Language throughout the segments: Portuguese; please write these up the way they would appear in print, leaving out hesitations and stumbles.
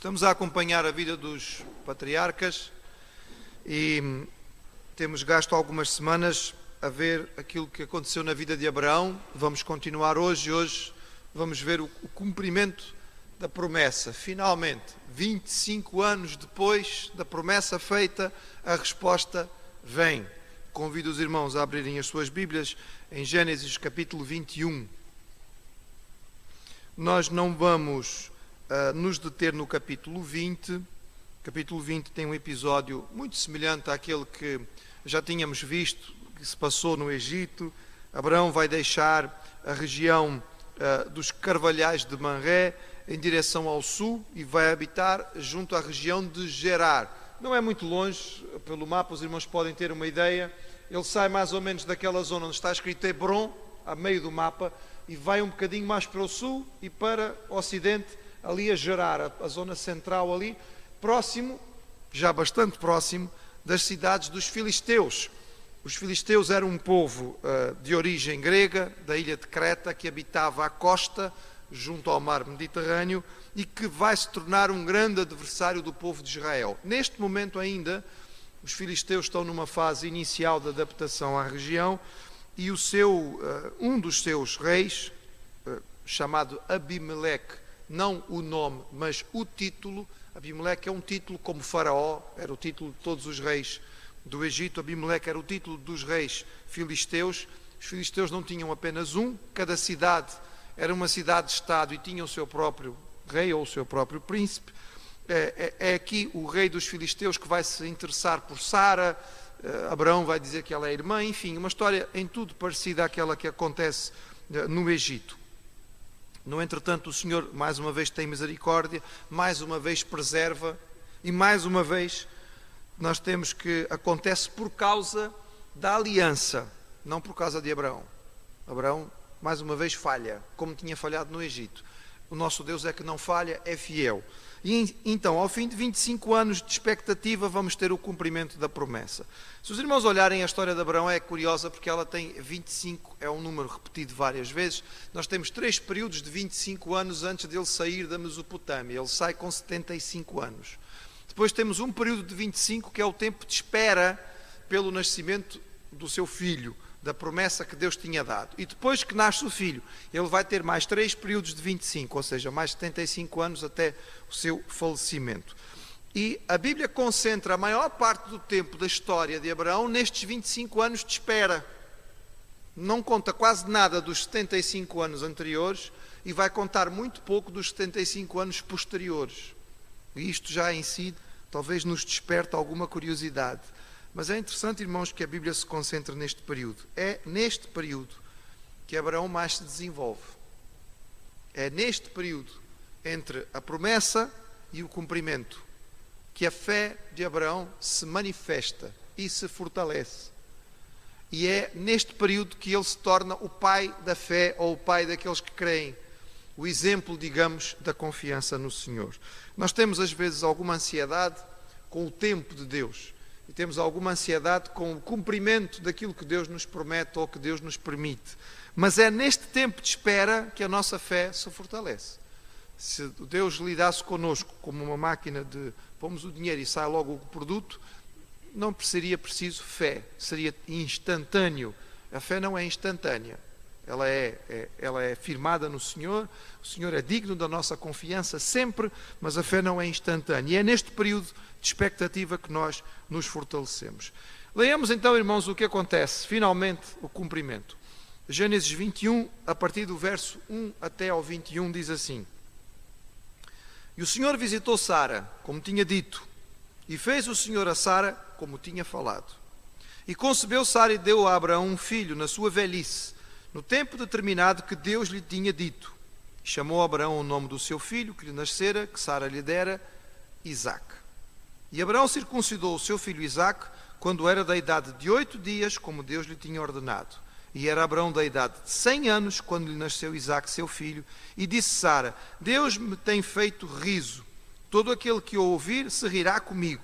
Estamos a acompanhar a vida dos patriarcas e temos gasto algumas semanas a ver aquilo que aconteceu na vida de Abraão. Vamos continuar hoje. Hoje vamos ver o cumprimento da promessa. Finalmente, 25 anos depois da promessa feita, a resposta vem. Convido os irmãos a abrirem as suas Bíblias em Gênesis capítulo 21. Nós não vamos nos deter no capítulo 20. O capítulo 20 tem um episódio muito semelhante àquele que já tínhamos visto, que se passou no Egito. Abraão vai deixar a região dos carvalhais de Manré em direção ao sul e vai habitar junto à região de Gerar. Não é muito longe, pelo mapa os irmãos podem ter uma ideia. Ele sai mais ou menos daquela zona onde está escrito Hebron, a meio do mapa, e vai um bocadinho mais para o sul e para o ocidente, ali a Gerar, a zona central ali, próximo, já bastante próximo, das cidades dos filisteus. Os filisteus eram um povo de origem grega, da ilha de Creta, que habitava à costa, junto ao mar Mediterrâneo, e que vai se tornar um grande adversário do povo de Israel. Neste momento ainda, os filisteus estão numa fase inicial de adaptação à região, e um dos seus reis, chamado Abimeleque, não o nome, mas o título. Abimeleque é um título como Faraó, era o título de todos os reis do Egito. Abimeleque era o título dos reis filisteus. Os filisteus não tinham apenas um, cada cidade era uma cidade-estado e tinha o seu próprio rei ou o seu próprio príncipe. É aqui o rei dos filisteus que vai se interessar por Sara. Abraão vai dizer que ela é irmã. Enfim, uma história em tudo parecida àquela que acontece no Egito. No entretanto, o Senhor mais uma vez tem misericórdia, mais uma vez preserva, e mais uma vez nós temos que acontece por causa da aliança, não por causa de Abraão. Abraão mais uma vez falha, como tinha falhado no Egito. O nosso Deus é que não falha, é fiel. E então, ao fim de 25 anos de expectativa, vamos ter o cumprimento da promessa. Se os irmãos olharem a história de Abraão, é curiosa porque ela tem 25, é um número repetido várias vezes. Nós temos 3 períodos de 25 anos antes dele sair da Mesopotâmia. Ele sai com 75 anos. Depois temos um período de 25, que é o tempo de espera pelo nascimento do seu filho, da promessa que Deus tinha dado. E depois que nasce o filho, ele vai ter mais 3 períodos de 25, ou seja, mais 75 anos até o seu falecimento. E a Bíblia concentra a maior parte do tempo da história de Abraão nestes 25 anos de espera. Não conta quase nada dos 75 anos anteriores e vai contar muito pouco dos 75 anos posteriores. E isto já em si talvez nos desperte alguma curiosidade. Mas é interessante, irmãos, que a Bíblia se concentre neste período. É neste período que Abraão mais se desenvolve. É neste período, entre a promessa e o cumprimento, que a fé de Abraão se manifesta e se fortalece. E é neste período que ele se torna o pai da fé, ou o pai daqueles que creem. O exemplo, digamos, da confiança no Senhor. Nós temos às vezes alguma ansiedade com o tempo de Deus. E temos alguma ansiedade com o cumprimento daquilo que Deus nos promete ou que Deus nos permite. Mas é neste tempo de espera que a nossa fé se fortalece. Se Deus lidasse connosco como uma máquina de pomos o dinheiro e sai logo o produto, não seria preciso fé, seria instantâneo. A fé não é instantânea. Ela é firmada no Senhor, o Senhor é digno da nossa confiança sempre, mas a fé não é instantânea. E é neste período de expectativa que nós nos fortalecemos. Leiamos então, irmãos, o que acontece, finalmente, o cumprimento. Gênesis 21, a partir do verso 1 até ao 21, diz assim: E o Senhor visitou Sara, como tinha dito, e fez o Senhor a Sara como tinha falado. E concebeu Sara e deu a Abraão um filho na sua velhice, no tempo determinado que Deus lhe tinha dito. E chamou Abraão o nome do seu filho, que lhe nascera, que Sara lhe dera, Isaque. E Abraão circuncidou o seu filho Isaque, quando era da idade de 8 dias, como Deus lhe tinha ordenado. E era Abraão da idade de 100 anos, quando lhe nasceu Isaque, seu filho. E disse Sara: Deus me tem feito riso. Todo aquele que o ouvir se rirá comigo.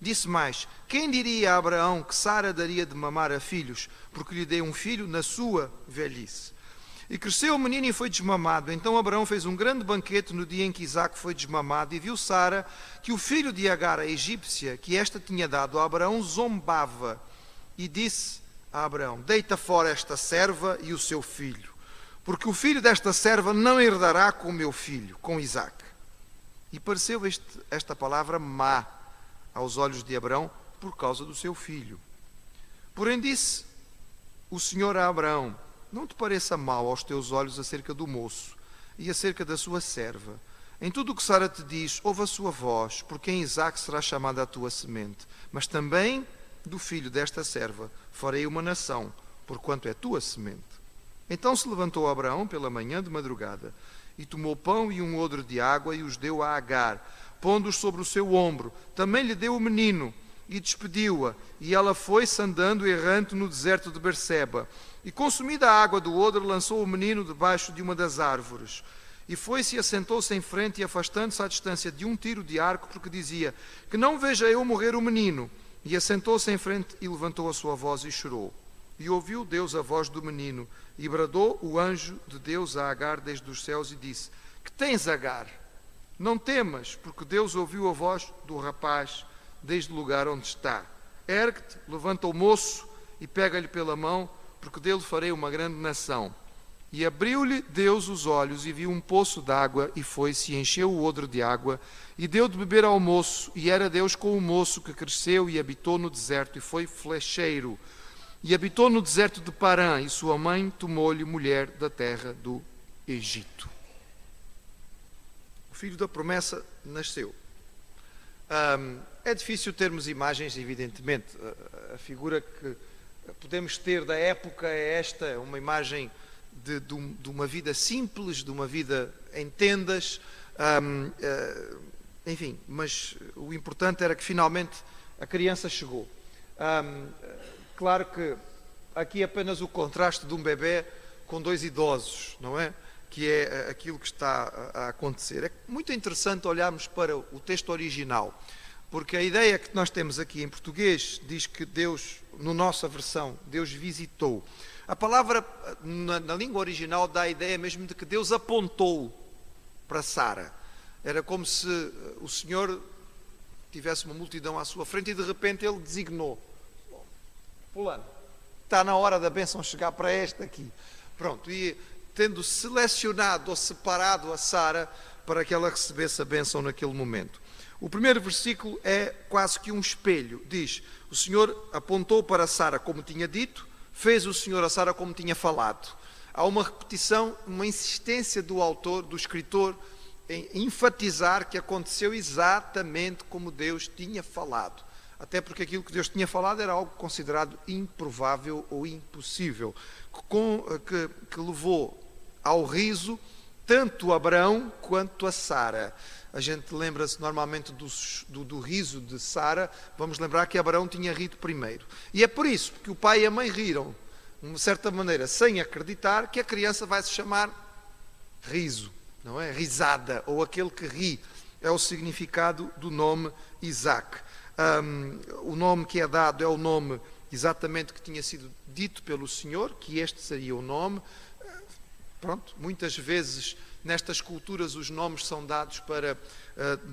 Disse mais: Quem diria a Abraão que Sara daria de mamar a filhos, porque lhe dei um filho na sua velhice? E cresceu o menino e foi desmamado. Então Abraão fez um grande banquete no dia em que Isaque foi desmamado, e viu Sara que o filho de Agar, a egípcia, que esta tinha dado a Abraão, zombava. E disse a Abraão: deita fora esta serva e o seu filho, porque o filho desta serva não herdará com o meu filho, com Isaque. E pareceu esta palavra má aos olhos de Abraão por causa do seu filho. Porém disse o Senhor a Abraão: não te pareça mal aos teus olhos acerca do moço e acerca da sua serva. Em tudo o que Sara te diz, ouve a sua voz, porque em Isaque será chamada a tua semente. Mas também do filho desta serva farei uma nação, porquanto é tua semente. Então se levantou Abraão pela manhã de madrugada, e tomou pão e um odre de água, e os deu a Agar, pondo-os sobre o seu ombro. Também lhe deu o menino, e despediu-a, e ela foi-se andando errante no deserto de Berseba. E consumida a água do odre, lançou o menino debaixo de uma das árvores. E foi-se e assentou-se em frente, e afastando-se à distância de um tiro de arco, porque dizia: que não veja eu morrer o menino. E assentou-se em frente e levantou a sua voz e chorou. E ouviu Deus a voz do menino, e bradou o anjo de Deus a Agar desde os céus e disse: que tens, Agar? Não temas, porque Deus ouviu a voz do rapaz desde o lugar onde está. Ergue-te, levanta o moço e pega-lhe pela mão, porque dele farei uma grande nação. E abriu-lhe Deus os olhos e viu um poço de água, e foi-se e encheu o odre de água, e deu de beber ao moço. E era Deus com o moço, que cresceu e habitou no deserto, e foi flecheiro. E habitou no deserto de Parã, e sua mãe tomou-lhe mulher da terra do Egito. O filho da promessa nasceu. É difícil termos imagens, evidentemente. A figura que podemos ter da época é esta, uma imagem de uma vida simples, de uma vida em tendas, enfim, mas o importante era que finalmente a criança chegou. Claro que aqui apenas o contraste de um bebê com dois idosos, não é? Que é aquilo que está a acontecer. É muito interessante olharmos para o texto original, porque a ideia que nós temos aqui em português diz que Deus, na nossa versão, Deus visitou. A palavra na língua original dá a ideia mesmo de que Deus apontou para Sara. Era como se o Senhor tivesse uma multidão à sua frente e de repente ele designou: fulano, está na hora da bênção chegar para esta aqui. Pronto, e tendo selecionado ou separado a Sara para que ela recebesse a bênção naquele momento. O primeiro versículo é quase que um espelho. Diz: o Senhor apontou para Sara como tinha dito, fez o Senhor a Sara como tinha falado. Há uma repetição, uma insistência do autor, do escritor, em enfatizar que aconteceu exatamente como Deus tinha falado. Até porque aquilo que Deus tinha falado era algo considerado improvável ou impossível, que levou ao riso tanto Abraão quanto a Sara. A gente lembra-se normalmente do riso de Sara, vamos lembrar que Abraão tinha rido primeiro. E é por isso que o pai e a mãe riram, de uma certa maneira, sem acreditar que a criança vai se chamar riso, não é? Risada, ou aquele que ri, é o significado do nome Isaque. O nome que é dado é o nome exatamente que tinha sido dito pelo Senhor, que este seria o nome. Pronto, muitas vezes nestas culturas os nomes são dados para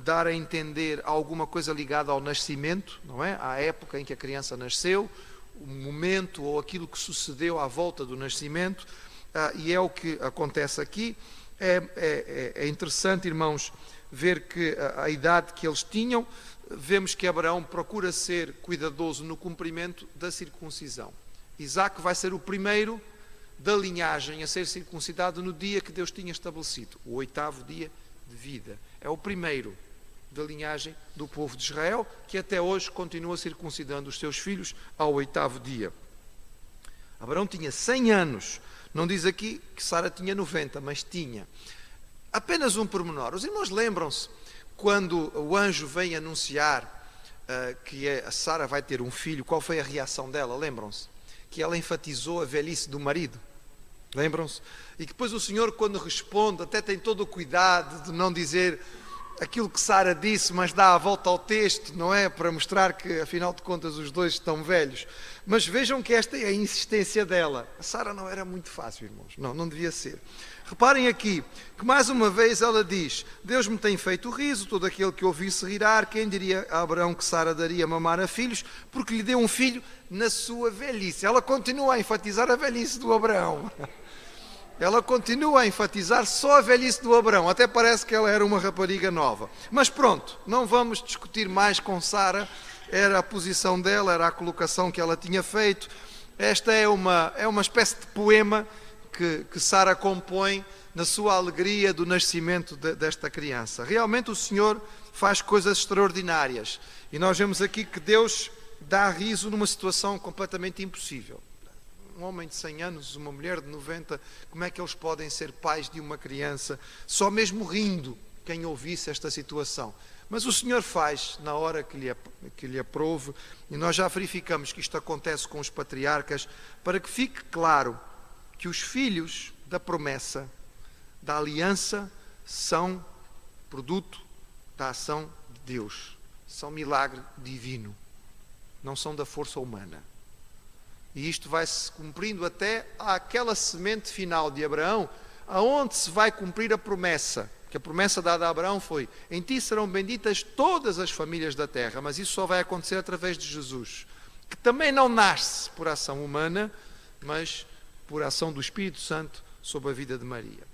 dar a entender alguma coisa ligada ao nascimento, não é? À época em que a criança nasceu, o momento ou aquilo que sucedeu à volta do nascimento, e é o que acontece aqui. É interessante, irmãos, ver que a idade que eles tinham, vemos que Abraão procura ser cuidadoso no cumprimento da circuncisão. Isaque vai ser o primeiro da linhagem a ser circuncidado no dia que Deus tinha estabelecido, o 8º dia de vida. É o primeiro da linhagem do povo de Israel, que até hoje continua circuncidando os seus filhos ao 8º dia. Abraão tinha 100 anos, não diz aqui que Sara tinha 90, mas tinha. Apenas um pormenor, os irmãos lembram-se, quando o anjo vem anunciar que a Sara vai ter um filho, qual foi a reação dela? Lembram-se? Que ela enfatizou a velhice do marido. Lembram-se? E que depois o Senhor, quando responde, até tem todo o cuidado de não dizer aquilo que Sara disse, mas dá a volta ao texto, não é? Para mostrar que, afinal de contas, os dois estão velhos. Mas vejam que esta é a insistência dela. A Sara não era muito fácil, irmãos. Não devia ser. Reparem aqui, que mais uma vez ela diz: Deus me tem feito riso, todo aquele que ouvisse rirar, quem diria a Abraão que Sara daria mamar a filhos, porque lhe deu um filho na sua velhice. Ela continua a enfatizar a velhice do Abraão. Ela continua a enfatizar só a velhice do Abraão. Até parece que ela era uma rapariga nova. Mas pronto, não vamos discutir mais com Sara. Era a posição dela, era a colocação que ela tinha feito. Esta é uma espécie de poema que Sara compõe na sua alegria do nascimento desta criança. Realmente o Senhor faz coisas extraordinárias. E nós vemos aqui que Deus dá riso numa situação completamente impossível. Um homem de 100 anos, uma mulher de 90, como é que eles podem ser pais de uma criança? Só mesmo rindo, quem ouvisse esta situação. Mas o Senhor faz na hora que lhe aprouve, e nós já verificamos que isto acontece com os patriarcas, para que fique claro que os filhos da promessa, da aliança, são produto da ação de Deus. São milagre divino, não são da força humana. E isto vai-se cumprindo até àquela semente final de Abraão, aonde se vai cumprir a promessa. Que a promessa dada a Abraão foi: em ti serão benditas todas as famílias da terra. Mas isso só vai acontecer através de Jesus, que também não nasce por ação humana, mas por ação do Espírito Santo sobre a vida de Maria.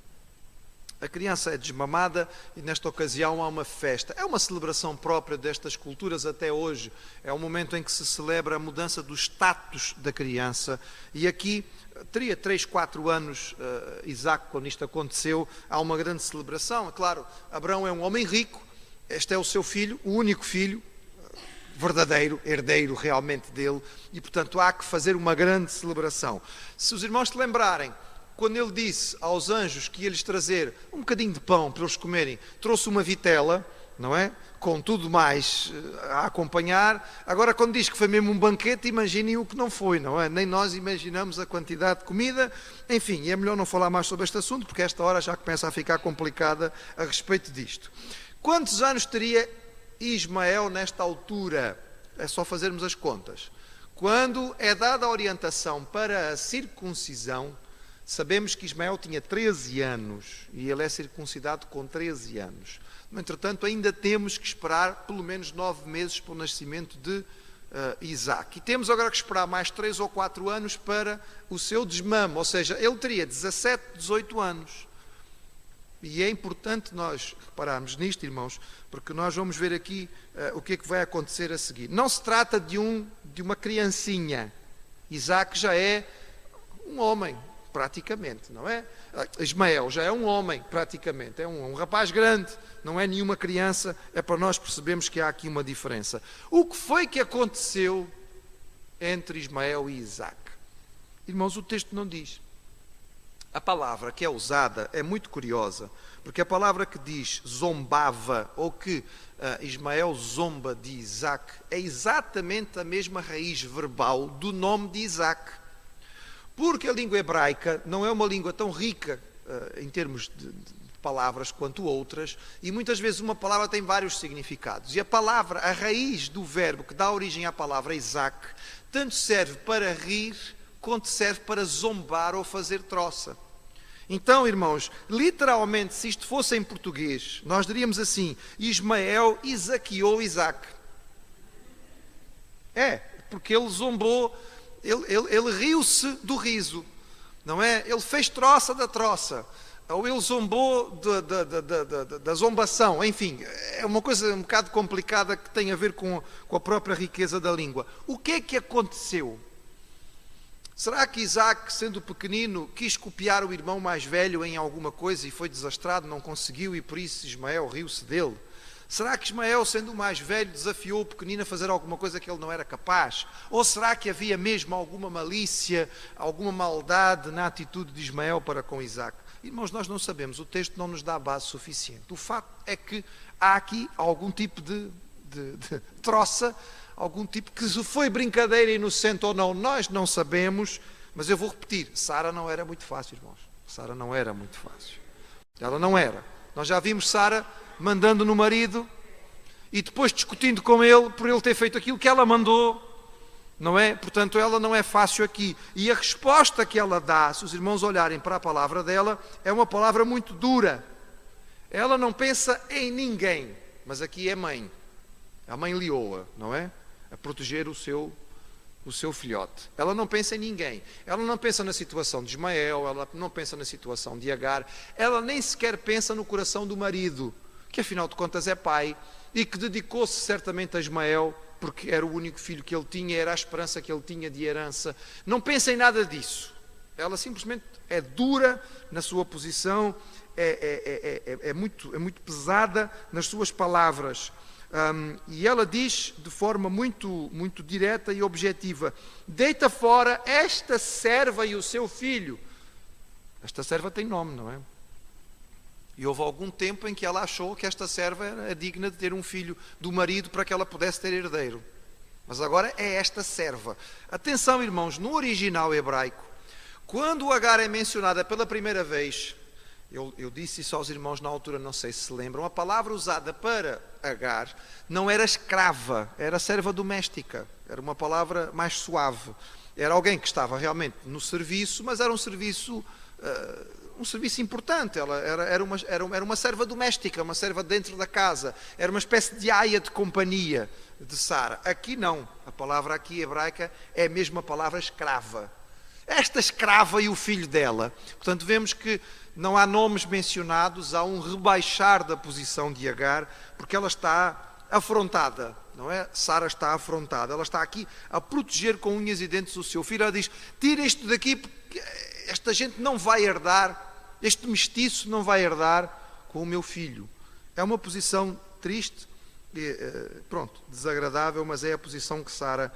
A criança é desmamada e nesta ocasião há uma festa. É uma celebração própria destas culturas até hoje. É um momento em que se celebra a mudança do status da criança. E aqui, teria 3, 4 anos, Isaac, quando isto aconteceu, há uma grande celebração. É claro, Abraão é um homem rico, este é o seu filho, o único filho, verdadeiro, herdeiro realmente dele, e portanto há que fazer uma grande celebração. Se os irmãos se lembrarem, quando ele disse aos anjos que ia lhes trazer um bocadinho de pão para eles comerem, trouxe uma vitela, não é? Com tudo mais a acompanhar. Agora, quando diz que foi mesmo um banquete, imaginem o que não foi, não é? Nem nós imaginamos a quantidade de comida. Enfim, e é melhor não falar mais sobre este assunto, porque esta hora já começa a ficar complicada a respeito disto. Quantos anos teria Ismael nesta altura? É só fazermos as contas. Quando é dada a orientação para a circuncisão, sabemos que Ismael tinha 13 anos e ele é circuncidado com 13 anos. No entretanto, ainda temos que esperar pelo menos 9 meses para o nascimento de Isaac. E temos agora que esperar mais 3 ou 4 anos para o seu desmame, ou seja, ele teria 17, 18 anos. E é importante nós repararmos nisto, irmãos, porque nós vamos ver aqui o que é que vai acontecer a seguir. Não se trata de uma criancinha. Isaac já é um homem, praticamente, não é? Ismael já é um homem, praticamente, é um rapaz grande, não é nenhuma criança, é para nós percebermos que há aqui uma diferença. O que foi que aconteceu entre Ismael e Isaac? Irmãos, o texto não diz. A palavra que é usada é muito curiosa, porque a palavra que diz zombava, ou que Ismael zomba de Isaac, é exatamente a mesma raiz verbal do nome de Isaac. Porque a língua hebraica não é uma língua tão rica em termos de palavras quanto outras, e muitas vezes uma palavra tem vários significados. E a raiz do verbo que dá origem à palavra Isaac, tanto serve para rir, quanto serve para zombar ou fazer troça. Então, irmãos, literalmente, se isto fosse em português, nós diríamos assim: Ismael isaquiou Isaac. É, porque ele zombou. Ele riu-se do riso, não é? Ele fez troça da troça, ou ele zombou da zombação, enfim, é uma coisa um bocado complicada que tem a ver com a própria riqueza da língua. O que é que aconteceu? Será que Isaac, sendo pequenino, quis copiar o irmão mais velho em alguma coisa e foi desastrado, não conseguiu, e por isso Ismael riu-se dele? Será que Ismael, sendo o mais velho, desafiou o pequenino a fazer alguma coisa que ele não era capaz? Ou será que havia mesmo alguma malícia, alguma maldade na atitude de Ismael para com Isaac? Irmãos, nós não sabemos, o texto não nos dá base suficiente. O facto é que há aqui algum tipo de troça, algum tipo que se foi brincadeira inocente ou não, nós não sabemos, mas eu vou repetir, Sara não era muito fácil, irmãos. Sara não era muito fácil. Ela não era. Nós já vimos Sara mandando no marido e depois discutindo com ele por ele ter feito aquilo que ela mandou, não é? Portanto, ela não é fácil aqui. E a resposta que ela dá, se os irmãos olharem para a palavra dela, é uma palavra muito dura. Ela não pensa em ninguém, mas aqui é mãe. A mãe leoa, não é? A proteger o seu filhote. Ela não pensa em ninguém. Ela não pensa na situação de Ismael, ela não pensa na situação de Agar, ela nem sequer pensa no coração do marido, que afinal de contas é pai, e que dedicou-se certamente a Ismael, porque era o único filho que ele tinha, era a esperança que ele tinha de herança. Não pensa em nada disso. Ela simplesmente é dura na sua posição, é muito pesada nas suas palavras. E ela diz de forma muito direta e objetiva: deita fora esta serva e o seu filho. Esta serva tem nome, não é? E houve algum tempo em que ela achou que esta serva era digna de ter um filho do marido para que ela pudesse ter herdeiro. Mas agora é esta serva. Atenção, irmãos, no original hebraico, quando Agar é mencionada pela primeira vez, eu disse isso aos irmãos na altura, não sei se se lembram, a palavra usada para Agar não era escrava, era serva doméstica, era uma palavra mais suave. Era alguém que estava realmente no serviço, mas era um serviço importante. Ela era uma serva doméstica, uma serva dentro da casa, era uma espécie de aia de companhia de Sara. Aqui não, a palavra aqui hebraica é a mesma palavra escrava. Esta escrava e o filho dela. Portanto, vemos que não há nomes mencionados, há um rebaixar da posição de Agar, porque ela está afrontada, não é? Sara está afrontada, ela está aqui a proteger com unhas e dentes o seu filho. Ela diz: tira isto daqui, porque esta gente não vai herdar, este mestiço não vai herdar com o meu filho. É uma posição triste, desagradável, mas é a posição que Sara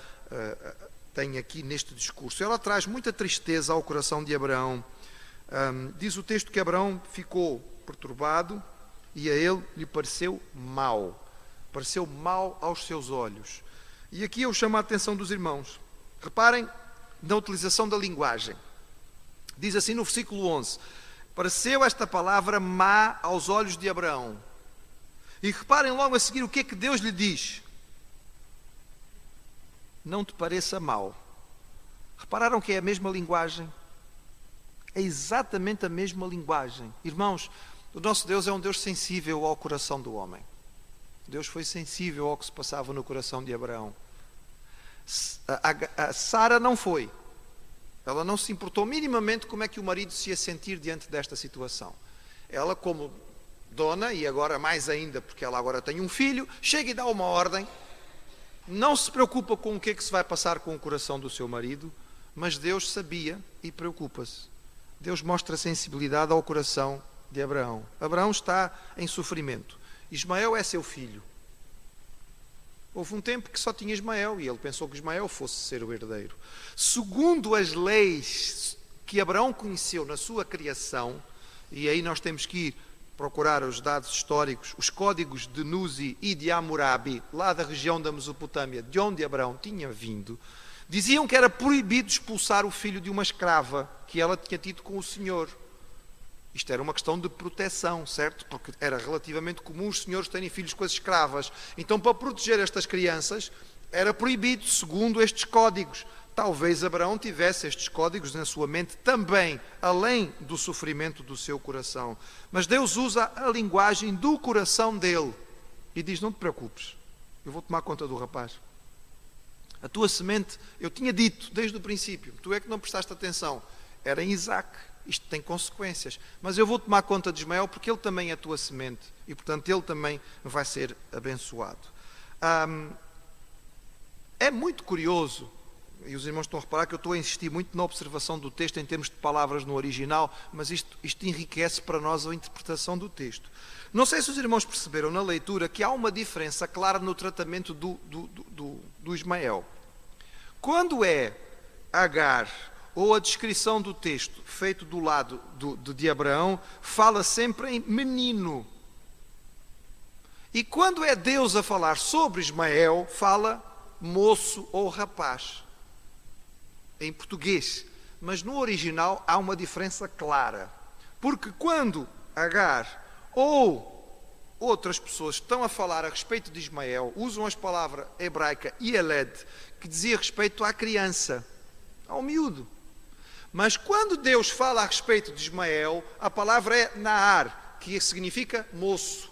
tem aqui neste discurso. Ela traz muita tristeza ao coração de Abraão. Diz o texto que Abraão ficou perturbado e a ele lhe pareceu mal aos seus olhos. E aqui eu chamo a atenção dos irmãos. Reparem na utilização da linguagem. Diz assim no versículo 11: pareceu esta palavra má aos olhos de Abraão. E reparem logo a seguir o que é que Deus lhe diz: não te pareça mal. Repararam que é a mesma linguagem? É exatamente a mesma linguagem. Irmãos, o nosso Deus é um Deus sensível ao coração do homem. Deus foi sensível ao que se passava no coração de Abraão. A Sara não foi. Ela não se importou minimamente como é que o marido se ia sentir diante desta situação. Ela, como dona, e agora mais ainda porque ela agora tem um filho, chega e dá uma ordem. Não se preocupa com o que é que se vai passar com o coração do seu marido, mas Deus sabia e preocupa-se. Deus mostra sensibilidade ao coração de Abraão. Abraão está em sofrimento. Ismael é seu filho. Houve um tempo que só tinha Ismael e ele pensou que Ismael fosse ser o herdeiro. Segundo as leis que Abraão conheceu na sua criação, e aí nós temos que ir procurar os dados históricos, os códigos de Nuzi e de Hammurabi, lá da região da Mesopotâmia, de onde Abraão tinha vindo, diziam que era proibido expulsar o filho de uma escrava que ela tinha tido com o Senhor. Isto era uma questão de proteção, certo? Porque era relativamente comum os senhores terem filhos com as escravas. Então, para proteger estas crianças, era proibido, segundo estes códigos. Talvez Abraão tivesse estes códigos na sua mente também, além do sofrimento do seu coração. Mas Deus usa a linguagem do coração dele e diz: não te preocupes, eu vou tomar conta do rapaz. A tua semente, eu tinha dito desde o princípio, tu é que não prestaste atenção, era em Isaque. Isto tem consequências, mas eu vou tomar conta de Ismael porque ele também é a tua semente e portanto ele também vai ser abençoado. É muito curioso, e os irmãos estão a reparar que eu estou a insistir muito na observação do texto em termos de palavras no original, mas isto enriquece para nós a interpretação do texto. Não sei se os irmãos perceberam na leitura que há uma diferença clara no tratamento do Ismael. Quando é Agar, ou a descrição do texto feito do lado de Abraão, fala sempre em menino. E quando é Deus a falar sobre Ismael, fala moço ou rapaz. Em português. Mas no original há uma diferença clara. Porque quando Agar Ou outras pessoas estão a falar a respeito de Ismael, usam a palavra hebraica Yeled, que dizia respeito à criança, ao miúdo. Mas quando Deus fala a respeito de Ismael, a palavra é Naar, que significa moço.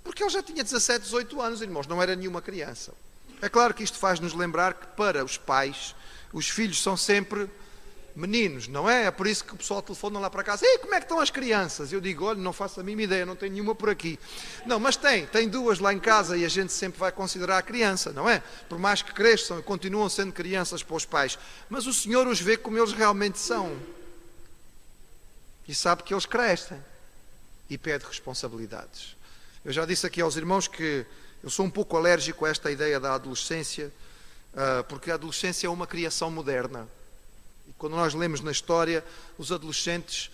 Porque ele já tinha 17, 18 anos, irmãos, não era nenhuma criança. É claro que isto faz-nos lembrar que para os pais, os filhos são sempre meninos, não é? É por isso que o pessoal telefona lá para casa: ei, como é que estão as crianças? Eu digo: olha, não faço a mínima ideia, não tenho nenhuma por aqui. Não, mas tem duas lá em casa e a gente sempre vai considerar a criança, não é? Por mais que cresçam e continuam sendo crianças para os pais. Mas o Senhor os vê como eles realmente são. E sabe que eles crescem. E pede responsabilidades. Eu já disse aqui aos irmãos que eu sou um pouco alérgico a esta ideia da adolescência, porque a adolescência é uma criação moderna. E quando nós lemos na história, os adolescentes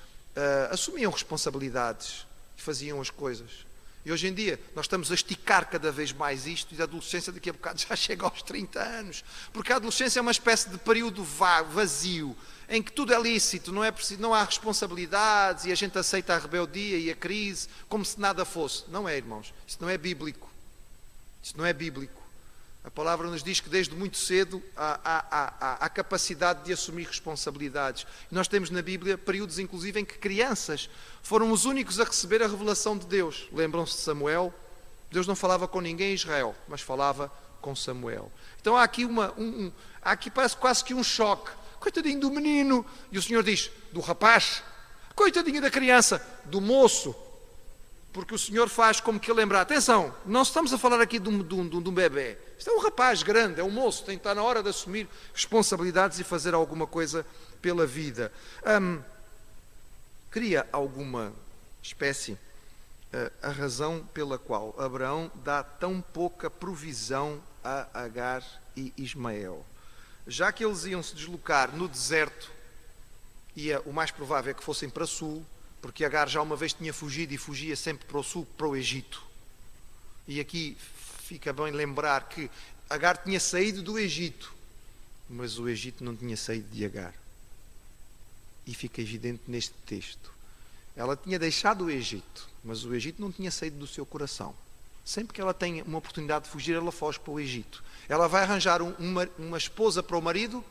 assumiam responsabilidades e faziam as coisas. E hoje em dia nós estamos a esticar cada vez mais isto, e a adolescência daqui a bocado já chega aos 30 anos. Porque a adolescência é uma espécie de período vazio, em que tudo é lícito, não há responsabilidades e a gente aceita a rebeldia e a crise como se nada fosse. Não é, irmãos. Isso não é bíblico. Isso não é bíblico. A palavra nos diz que desde muito cedo há capacidade de assumir responsabilidades. E nós temos na Bíblia períodos, inclusive, em que crianças foram os únicos a receber a revelação de Deus. Lembram-se de Samuel? Deus não falava com ninguém em Israel, mas falava com Samuel. Então há aqui parece quase que um choque. Coitadinho do menino. E o Senhor diz: do rapaz. Coitadinho da criança. Do moço. Porque o Senhor faz como que lembrar. Atenção, não estamos a falar aqui de um bebê. Isto é um rapaz grande, é um moço. Tem que estar na hora de assumir responsabilidades e fazer alguma coisa pela vida. Cria alguma espécie a razão pela qual Abraão dá tão pouca provisão a Agar e Ismael. Já que eles iam se deslocar no deserto, e o mais provável é que fossem para sul, porque Agar já uma vez tinha fugido e fugia sempre para o sul, para o Egito. E aqui fica bem lembrar que Agar tinha saído do Egito, mas o Egito não tinha saído de Agar. E fica evidente neste texto. Ela tinha deixado o Egito, mas o Egito não tinha saído do seu coração. Sempre que ela tem uma oportunidade de fugir, ela foge para o Egito. Ela vai arranjar uma esposa para o marido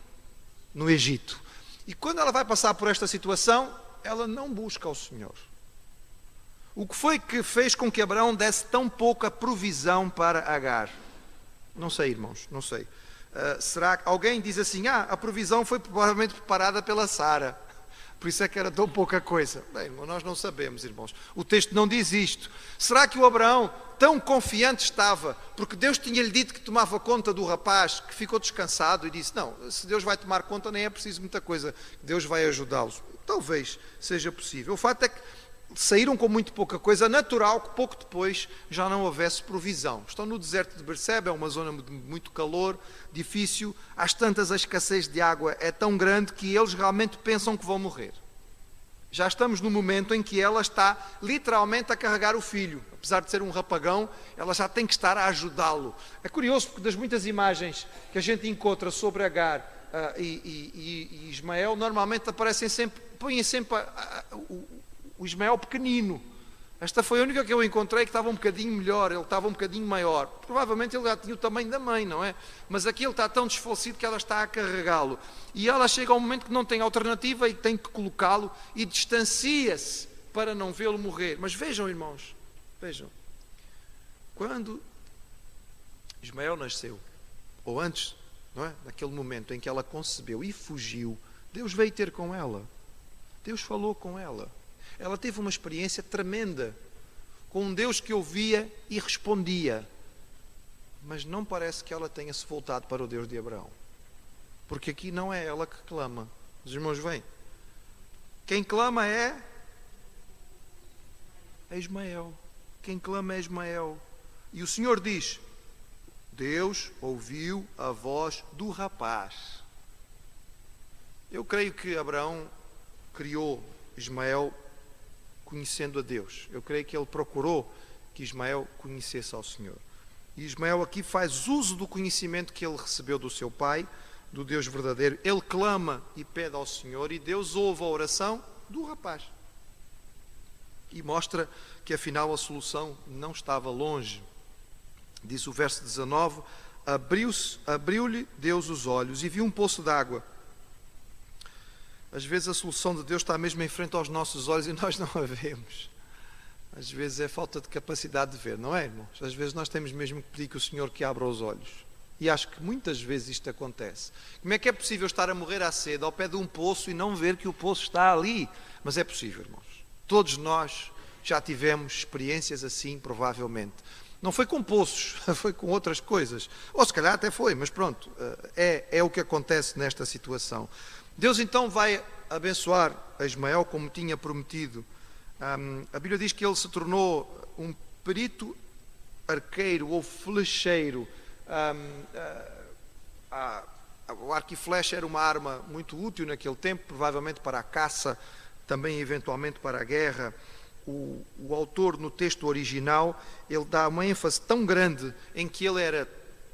no Egito. E quando ela vai passar por esta situação, ela não busca o Senhor. O que foi que fez com que Abraão desse tão pouca provisão para Agar? Não sei, irmãos, não sei. Será que alguém diz assim: a provisão foi provavelmente preparada pela Sara, por isso é que era tão pouca coisa? Bem, nós não sabemos, irmãos. O texto não diz isto. Será que o Abraão tão confiante estava, porque Deus tinha-lhe dito que tomava conta do rapaz, que ficou descansado e disse: não, se Deus vai tomar conta nem é preciso muita coisa, Deus vai ajudá-los. Talvez seja possível. O fato é que saíram com muito pouca coisa, natural que pouco depois já não houvesse provisão. Estão no deserto de Berseba, é uma zona de muito calor, difícil, às tantas a escassez de água é tão grande que eles realmente pensam que vão morrer. Já estamos no momento em que ela está literalmente a carregar o filho. Apesar de ser um rapagão, ela já tem que estar a ajudá-lo. É curioso porque das muitas imagens que a gente encontra sobre Agar e Ismael, normalmente aparecem sempre, põem sempre o Ismael pequenino. Esta foi a única que eu encontrei que estava um bocadinho melhor, ele estava um bocadinho maior. Provavelmente ele já tinha o tamanho da mãe, não é? Mas aqui ele está tão desfalecido que ela está a carregá-lo. E ela chega a um momento que não tem alternativa e tem que colocá-lo e distancia-se para não vê-lo morrer. Mas vejam, irmãos, vejam. Quando Ismael nasceu, ou antes, não é? Naquele momento em que ela concebeu e fugiu, Deus veio ter com ela. Deus falou com ela. Ela teve uma experiência tremenda com um Deus que ouvia e respondia. Mas não parece que ela tenha se voltado para o Deus de Abraão. Porque aqui não é ela que clama. Os irmãos veem. Quem clama é Ismael. Quem clama é Ismael. E o Senhor diz: Deus ouviu a voz do rapaz. Eu creio que Abraão criou Ismael conhecendo a Deus. Eu creio que ele procurou que Ismael conhecesse ao Senhor. E Ismael aqui faz uso do conhecimento que ele recebeu do seu pai, do Deus verdadeiro. Ele clama e pede ao Senhor e Deus ouve a oração do rapaz. E mostra que afinal a solução não estava longe. Diz o verso 19, abriu-lhe Deus os olhos e viu um poço de água. Às vezes a solução de Deus está mesmo em frente aos nossos olhos e nós não a vemos. Às vezes é falta de capacidade de ver, não é, irmãos? Às vezes nós temos mesmo que pedir que o Senhor que abra os olhos. E acho que muitas vezes isto acontece. Como é que é possível estar a morrer à sede ao pé de um poço e não ver que o poço está ali? Mas é possível, irmãos. Todos nós já tivemos experiências assim, provavelmente. Não foi com poços, foi com outras coisas. Ou se calhar até foi, mas pronto, é o que acontece nesta situação. Deus então vai abençoar a Ismael como tinha prometido. A Bíblia diz que ele se tornou um perito arqueiro ou flecheiro. O arco e flecha era uma arma muito útil naquele tempo, provavelmente para a caça, também eventualmente para a guerra. O autor no texto original, ele dá uma ênfase tão grande em que ele era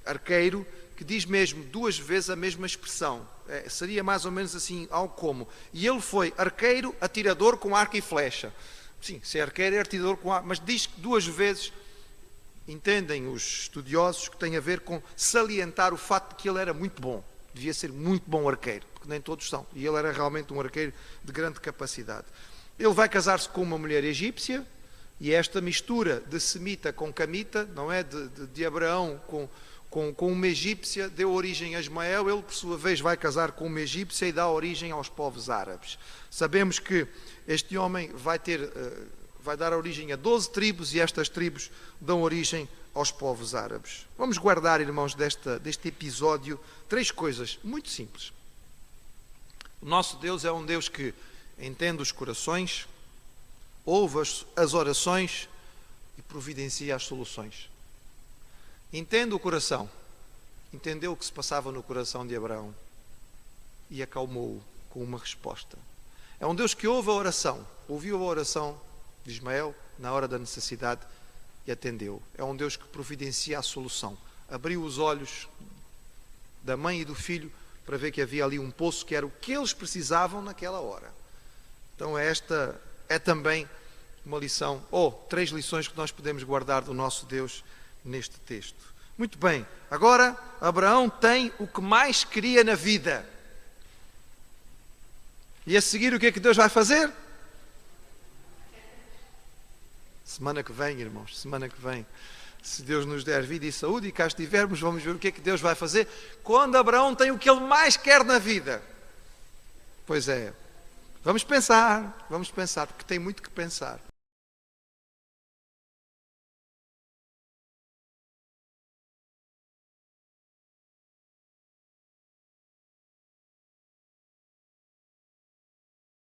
arqueiro, que diz mesmo 2 vezes a mesma expressão. Seria mais ou menos assim, algo como: e ele foi arqueiro, atirador com arco e flecha. Sim, se é arqueiro é atirador com arco, mas diz que 2 vezes. Entendem os estudiosos que tem a ver com salientar o facto de que ele era muito bom. Devia ser muito bom arqueiro, porque nem todos são. E ele era realmente um arqueiro de grande capacidade. Ele vai casar-se com uma mulher egípcia, e esta mistura de semita com camita, não é? De Abraão com uma egípcia, deu origem a Ismael. Ele, por sua vez, vai casar com uma egípcia e dá origem aos povos árabes. Sabemos que este homem vai dar origem a 12 tribos, e estas tribos dão origem aos povos árabes. Vamos guardar, irmãos, deste episódio 3 coisas muito simples. O nosso Deus é um Deus que entende os corações, ouve as orações e providencia as soluções. Entende o coração, entendeu o que se passava no coração de Abraão e acalmou-o com uma resposta. É um Deus que ouve a oração, ouviu a oração de Ismael na hora da necessidade e atendeu. É um Deus que providencia a solução. Abriu os olhos da mãe e do filho para ver que havia ali um poço que era o que eles precisavam naquela hora. Então esta é também uma lição, ou 3 lições que nós podemos guardar do nosso Deus neste texto. Muito bem, agora Abraão tem o que mais queria na vida. E a seguir o que é que Deus vai fazer? Semana que vem, irmãos, semana que vem, se Deus nos der vida e saúde e cá estivermos, vamos ver o que é que Deus vai fazer quando Abraão tem o que ele mais quer na vida. Pois é, vamos pensar, porque tem muito que pensar.